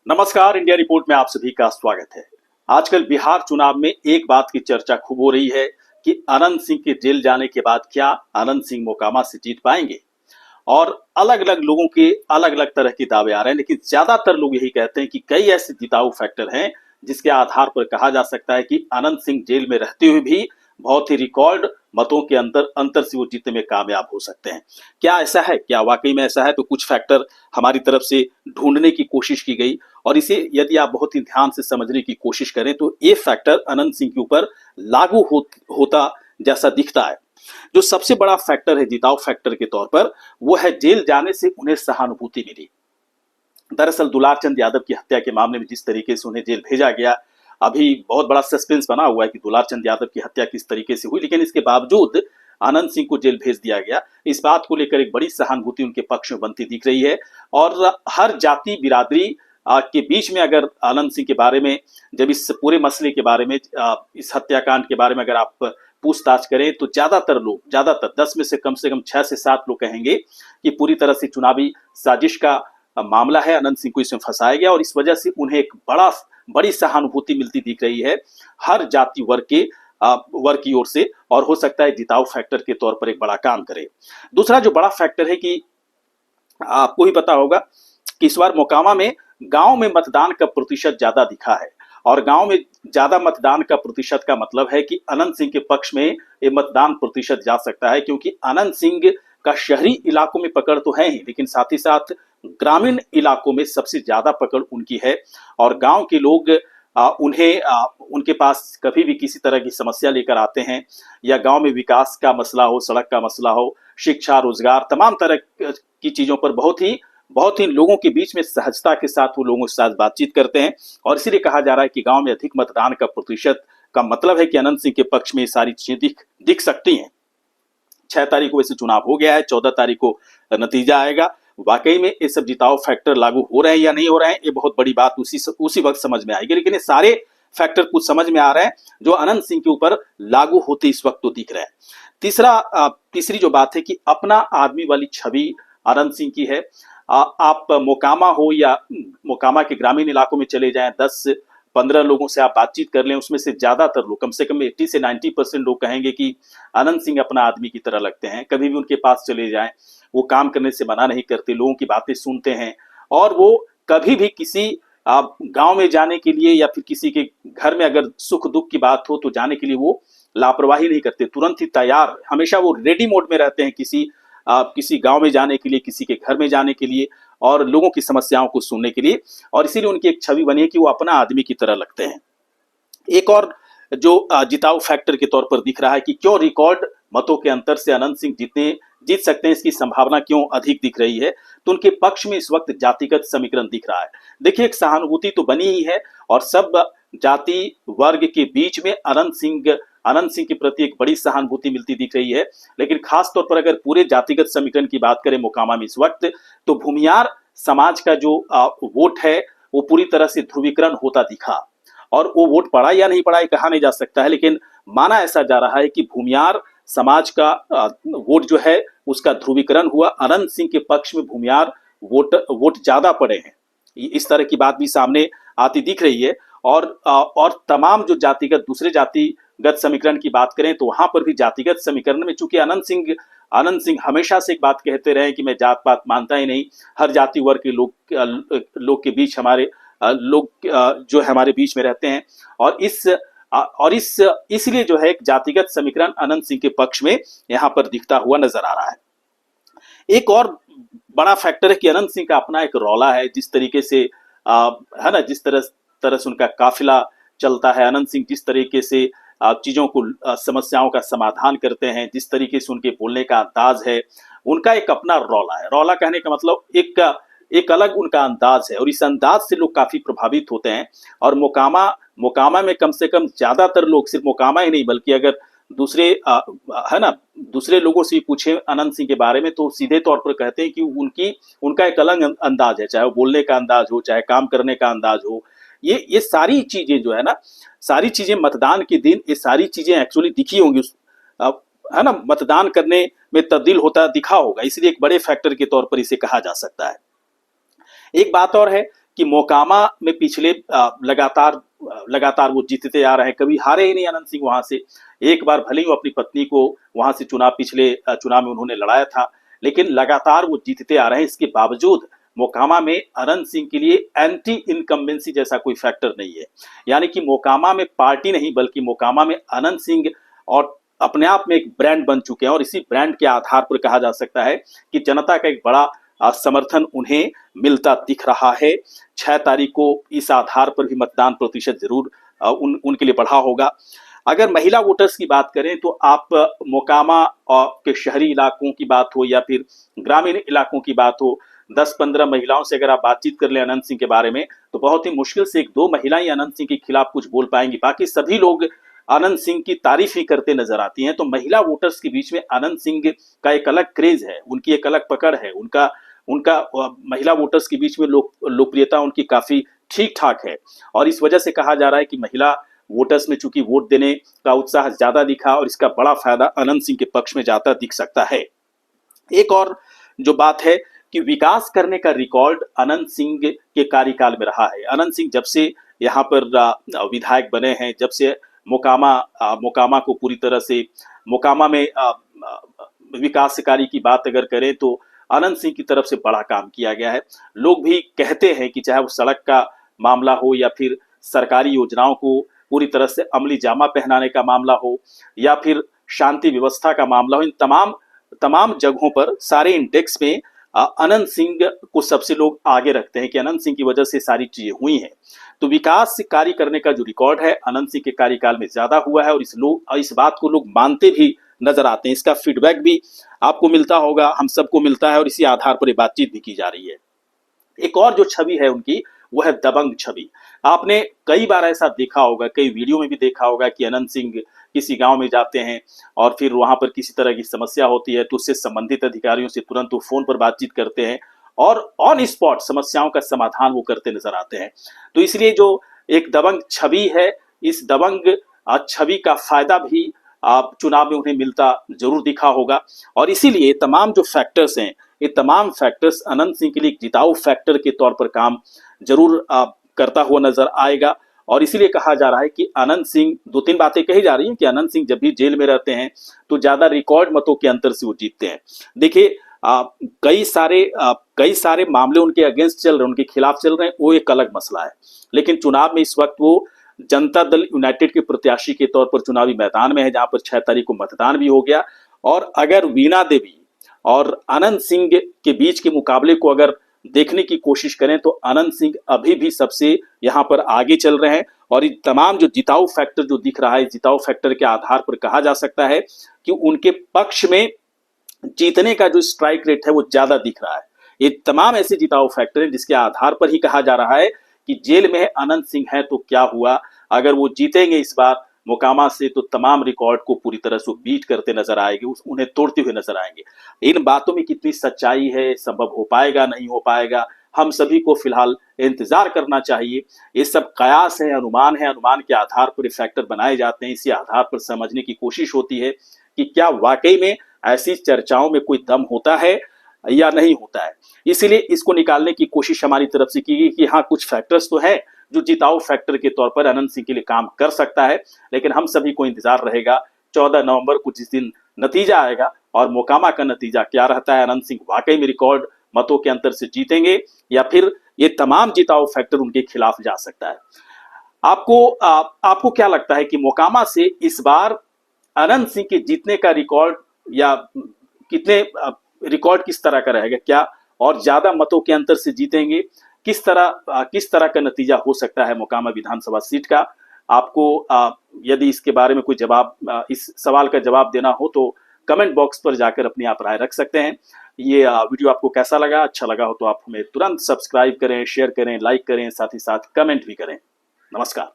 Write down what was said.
नमस्कार, India report में आप सभी का स्वागत है। आजकल बिहार चुनाव में एक बात की चर्चा खूब हो रही है कि अनंत सिंह के जेल जाने के बाद क्या अनंत सिंह मोकामा से जीत पाएंगे। और अलग अलग लोगों के अलग अलग तरह के दावे आ रहे हैं, लेकिन ज्यादातर लोग यही कहते हैं कि कई ऐसे जिताऊ फैक्टर हैं जिसके आधार पर कहा जा सकता है कि अनंत सिंह जेल में रहते हुए भी बहुत ही रिकॉर्ड मतों के अंतर अंतर से वो जीतने में कामयाब हो सकते हैं। क्या ऐसा है? क्या वाकई में ऐसा है? तो कुछ फैक्टर हमारी तरफ से ढूंढने की कोशिश की गई और इसे यदि आप बहुत ही ध्यान से समझने की कोशिश करें तो ये फैक्टर अनंत सिंह के ऊपर लागू होता जैसा दिखता है। जो सबसे बड़ा फैक्टर है जिताऊ फैक्टर के तौर पर, वो है जेल जाने से उन्हें सहानुभूति मिली। दरअसल दुलारचंद यादव की हत्या के मामले में जिस तरीके से उन्हें जेल भेजा गया, अभी बहुत बड़ा सस्पेंस बना हुआ है कि दुलारचंद यादव की हत्या किस तरीके से हुई, लेकिन इसके बावजूद आनंद सिंह को जेल भेज दिया गया। इस बात को लेकर एक बड़ी सहानुभूति उनके पक्ष में बनती दिख रही है। और हर जाति बिरादरी के बीच में अगर आनंद सिंह के बारे में, जब इस पूरे मसले के बारे में, इस हत्याकांड के बारे में अगर आप पूछताछ करें तो ज्यादातर 10 में से कम 6 से 7 लोग कहेंगे कि पूरी तरह से चुनावी साजिश का मामला है, अनंत सिंह को इसमें फंसाया गया और इस वजह से उन्हें एक बड़ी सहानुभूति मिलती दिख रही है हर जाति वर्ग की ओर से, और हो सकता है जिताऊ फैक्टर के तौर पर एक बड़ा काम करे। दूसरा जो बड़ा फैक्टर है कि आपको ही पता होगा कि इस बार मोकामा में गांव में मतदान का प्रतिशत ज्यादा दिखा है। और गांव में ज्यादा मतदान का प्रतिशत का मतलब है कि अनंत सिंह के पक्ष में ये मतदान प्रतिशत जा सकता है, क्योंकि अनंत सिंह का शहरी इलाकों में पकड़ तो है ही, लेकिन साथ ही साथ ग्रामीण इलाकों में सबसे ज्यादा पकड़ उनकी है। और गांव के लोग उनके पास कभी भी किसी तरह की समस्या लेकर आते हैं, या गांव में विकास का मसला हो, सड़क का मसला हो, शिक्षा, रोजगार, तमाम तरह की चीजों पर बहुत ही लोगों के बीच में सहजता के साथ वो लोगों के साथ बातचीत करते हैं। और इसीलिए कहा जा रहा है कि गांव में अधिक मतदान का प्रतिशत का मतलब है कि अनंत सिंह के पक्ष में ये सारी चीजें दिख सकती हैं। 6 तारीख को वैसे चुनाव हो गया है, 14 तारीख को नतीजा आएगा। वाकई में ये सब जिताऊ फैक्टर लागू हो रहे हैं या नहीं हो रहे हैं, ये बहुत बड़ी बात उसी वक्त समझ में आएगी। लेकिन ये सारे फैक्टर कुछ समझ में आ रहे हैं जो अनंत सिंह के ऊपर लागू होते इस वक्त तो दिख रहे हैं। तीसरी जो बात है कि अपना आदमी वाली छवि अनंत सिंह की है। आप मोकामा हो या मोकामा के ग्रामीण इलाकों में चले जाएं, 10-15 लोगों से आप बातचीत कर लें, उसमें से ज्यादातर लोग, कम से कम 80 से 90% लोग कहेंगे कि अनंत सिंह अपना आदमी की तरह लगते हैं। कभी भी उनके पास चले जाएं, वो काम करने से मना नहीं करते, लोगों की बातें सुनते हैं, और वो कभी भी किसी गांव में जाने के लिए या फिर किसी के घर में अगर सुख दुख की बात हो तो जाने के लिए वो लापरवाही नहीं करते, तुरंत ही तैयार, हमेशा वो रेडी मोड में रहते हैं किसी गांव में जाने के लिए, किसी के घर में जाने के लिए और लोगों की समस्याओं को सुनने के लिए। और इसीलिए उनकी एक छवि बनी है कि वो अपना आदमी की तरह लगते हैं। एक और जो जिताऊ फैक्टर के तौर पर दिख रहा है कि क्यों रिकॉर्ड मतों के अंतर से अनंत सिंह जीत सकते हैं, इसकी संभावना क्यों अधिक दिख रही है, तो उनके पक्ष में इस वक्त जातिगत समीकरण दिख रहा है। देखिए, एक सहानुभूति तो बनी ही है और सब जाति वर्ग के बीच में अनंत सिंह के प्रति एक बड़ी सहानुभूति मिलती दिख रही है। लेकिन खास तौर पर अगर पूरे जातिगत समीकरण की बात करें मोकामा में इस वक्त, तो भूमियार समाज का जो वोट है वो पूरी तरह से ध्रुवीकरण होता दिखा। और वो वोट पड़ा या नहीं पड़ा ये कहा नहीं जा सकता है, लेकिन माना ऐसा जा रहा है कि भूमियार समाज का वोट जो है उसका ध्रुवीकरण हुआ, अनंत सिंह के पक्ष में भूमियार वोट ज्यादा पड़े हैं। इस तरह की बात भी सामने आती दिख रही है। और तमाम जो दूसरे जातिगत समीकरण की बात करें तो वहां पर भी जातिगत समीकरण में, चूंकि अनंत सिंह हमेशा से एक बात कहते रहे कि मैं जात पात मानता ही नहीं, हर जाति वर्ग के लोग के बीच हमारे लोग जो है हमारे बीच में रहते हैं। और इसलिए जो है एक जातिगत समीकरण अनंत सिंह के पक्ष में यहां पर दिखता हुआ नजर आ रहा है। एक और बड़ा फैक्टर है कि अनंत सिंह का अपना एक रौला है, जिस तरीके से है ना, जिस तरह से उनका काफिला चलता है, अनंत सिंह जिस तरीके से चीजों को समस्याओं का समाधान करते हैं, जिस तरीके से उनके बोलने का अंदाज है, उनका एक अपना रौला है। रौला कहने का मतलब एक अलग उनका अंदाज है और इस अंदाज से लोग काफी प्रभावित होते हैं। और मोकामा में कम से कम ज्यादातर लोग, सिर्फ मोकामा ही नहीं बल्कि अगर दूसरे लोगों से पूछे अनंत सिंह के बारे में तो सीधे तौर पर कहते हैं कि उनका एक अलग अंदाज है, चाहे वो बोलने का अंदाज हो, चाहे काम करने का अंदाज हो। ये सारी चीजें जो है ना, सारी चीजें मतदान के दिन ये सारी चीजें एक्चुअली दिखी होंगी, है ना, मतदान करने में तब्दील होता दिखा होगा, इसलिए एक बड़े फैक्टर के तौर पर इसे कहा जा सकता है। एक बात और है कि मोकामा में पिछले लगातार वो जीतते आ रहे हैं, कभी हारे ही नहीं अनंत सिंह वहां से। एक बार भले ही वो अपनी पत्नी को वहां से पिछले चुनाव में उन्होंने लड़ाया था, लेकिन लगातार वो जीतते आ रहे हैं। इसके बावजूद मोकामा में अनंत सिंह के लिए एंटी इनकम्बेंसी जैसा कोई फैक्टर नहीं है। यानी कि मोकामा में पार्टी नहीं, बल्कि मोकामा में अनंत सिंह और अपने आप में एक ब्रांड बन चुके हैं, और इसी ब्रांड के आधार पर कहा जा सकता है कि जनता का एक बड़ा समर्थन उन्हें मिलता दिख रहा है। 6 तारीख को इस आधार पर भी मतदान प्रतिशत जरूर उनके लिए बढ़ा होगा। अगर महिला वोटर्स की बात करें तो आप मोकामा के शहरी इलाकों की बात हो या फिर ग्रामीण इलाकों की बात हो, 10-15 महिलाओं से अगर आप बातचीत कर लें अनंत सिंह के बारे में, तो बहुत ही मुश्किल से 1-2 महिलाएं अनंत सिंह के खिलाफ कुछ बोल पाएंगी। बाकी सभी लोग अनंत सिंह की तारीफ ही करते नजर आती हैं। तो महिला वोटर्स के बीच में अनंत सिंह का एक अलग क्रेज है, उनकी एक अलग पकड़ है, उनका महिला वोटर्स के बीच में लोकप्रियता उनकी काफी ठीक ठाक है। और इस वजह से कहा जा रहा है कि महिला वोटर्स में चूंकि वोट देने का उत्साह ज्यादा दिखा, और इसका बड़ा फायदा अनंत सिंह के पक्ष में जाता दिख सकता है। एक और जो बात है कि विकास करने का रिकॉर्ड अनंत सिंह के कार्यकाल में रहा है। अनंत सिंह जब से यहाँ पर विधायक बने हैं, जब से मोकामा को पूरी तरह से मोकामा में विकास कार्य की बात अगर करें तो अनंत सिंह की तरफ से बड़ा काम किया गया है। लोग भी कहते हैं कि चाहे वो सड़क का मामला हो या फिर सरकारी योजनाओं को पूरी तरह से अमली जामा पहनाने का मामला हो या फिर शांति व्यवस्था का मामला हो, इन तमाम जगहों पर सारे इंडेक्स में अनंत सिंह को सबसे लोग आगे रखते हैं कि अनंत सिंह की वजह से सारी चीजें हुई हैं। तो विकास कार्य करने का जो रिकॉर्ड है अनंत सिंह के कार्यकाल में ज्यादा हुआ है, और इस बात को लोग मानते भी नजर आते हैं। इसका फीडबैक भी आपको मिलता होगा, हम सबको मिलता है, और इसी आधार पर बातचीत भी की जा रही है। एक और जो छवि है उनकी, वो है दबंग छवि। आपने कई बार ऐसा देखा होगा, कई वीडियो में भी देखा होगा कि अनंत सिंह किसी गांव में जाते हैं और फिर वहां पर किसी तरह की समस्या होती है तो उससे संबंधित अधिकारियों से तुरंत वो फोन पर बातचीत करते हैं और ऑन स्पॉट समस्याओं का समाधान वो करते नजर आते हैं। तो इसलिए जो एक दबंग छवि है, इस दबंग छवि का फायदा भी चुनाव में उन्हें मिलता जरूर दिखा होगा। और इसीलिए तमाम जो फैक्टर्स हैं, ये तमाम फैक्टर्स अनंत सिंह के लिए जिताऊ फैक्टर के तौर पर काम जरूर करता हुआ नजर आएगा। और इसीलिए कहा जा रहा है कि अनंत सिंह, 2-3 बातें कही जा रही हैं कि अनंत सिंह जब भी जेल में रहते हैं तो ज्यादा रिकॉर्ड मतों के अंतर से वो जीतते हैं। देखिए कई सारे मामले उनके अगेंस्ट चल रहे हैं, उनके खिलाफ चल रहे हैं, वो एक अलग मसला है। लेकिन चुनाव में इस वक्त वो जनता दल यूनाइटेड के प्रत्याशी के तौर पर चुनावी मैदान में है, जहां पर 6 तारीख को मतदान भी हो गया। और अगर वीणा देवी और अनंत सिंह के बीच के मुकाबले को अगर देखने की कोशिश करें तो अनंत सिंह अभी भी सबसे यहाँ पर आगे चल रहे हैं। और ये तमाम जो जिताऊ फैक्टर जो दिख रहा है, जिताऊ फैक्टर के आधार पर कहा जा सकता है कि उनके पक्ष में जीतने का जो स्ट्राइक रेट है वो ज्यादा दिख रहा है। ये तमाम ऐसे जिताऊ फैक्टर हैं जिसके आधार पर ही कहा जा रहा है कि जेल में अनंत सिंह है तो क्या हुआ, अगर वो जीतेंगे इस बार मोकामा से तो तमाम रिकॉर्ड को पूरी तरह से बीट करते नजर आएंगे, उन्हें तोड़ते हुए नजर आएंगे। इन बातों में कितनी सच्चाई है, संभव हो पाएगा नहीं हो पाएगा, हम सभी को फिलहाल इंतजार करना चाहिए। ये सब कयास है, अनुमान है, अनुमान के आधार पर फैक्टर बनाए जाते हैं। इसी आधार पर समझने की कोशिश होती है कि क्या वाकई में ऐसी चर्चाओं में कोई दम होता है या नहीं होता है। इसीलिए इसको निकालने की कोशिश हमारी तरफ से की गई कि हाँ, कुछ फैक्टर्स तो है जो जिताऊ फैक्टर के तौर पर अनंत सिंह के लिए काम कर सकता है। लेकिन हम सभी को इंतजार रहेगा 14 नवंबर को जिस दिन नतीजा आएगा और मोकामा का नतीजा क्या रहता है, अनंत सिंह वाकई में रिकॉर्ड मतों के अंतर से जीतेंगे या फिर ये तमाम जिताऊ फैक्टर उनके खिलाफ जा सकता है। आपको क्या लगता है कि मोकामा से इस बार अनंत सिंह के जीतने का रिकॉर्ड या कितने रिकॉर्ड किस तरह का रहेगा, क्या और ज्यादा मतों के अंतर से जीतेंगे, किस तरह का नतीजा हो सकता है मोकामा विधानसभा सीट का? आपको यदि इसके बारे में कोई जवाब, इस सवाल का जवाब देना हो तो कमेंट बॉक्स पर जाकर अपनी आप राय रख सकते हैं। ये वीडियो आपको कैसा लगा? अच्छा लगा हो तो आप हमें तुरंत सब्सक्राइब करें, शेयर करें, लाइक करें, साथ ही साथ कमेंट भी करें। नमस्कार।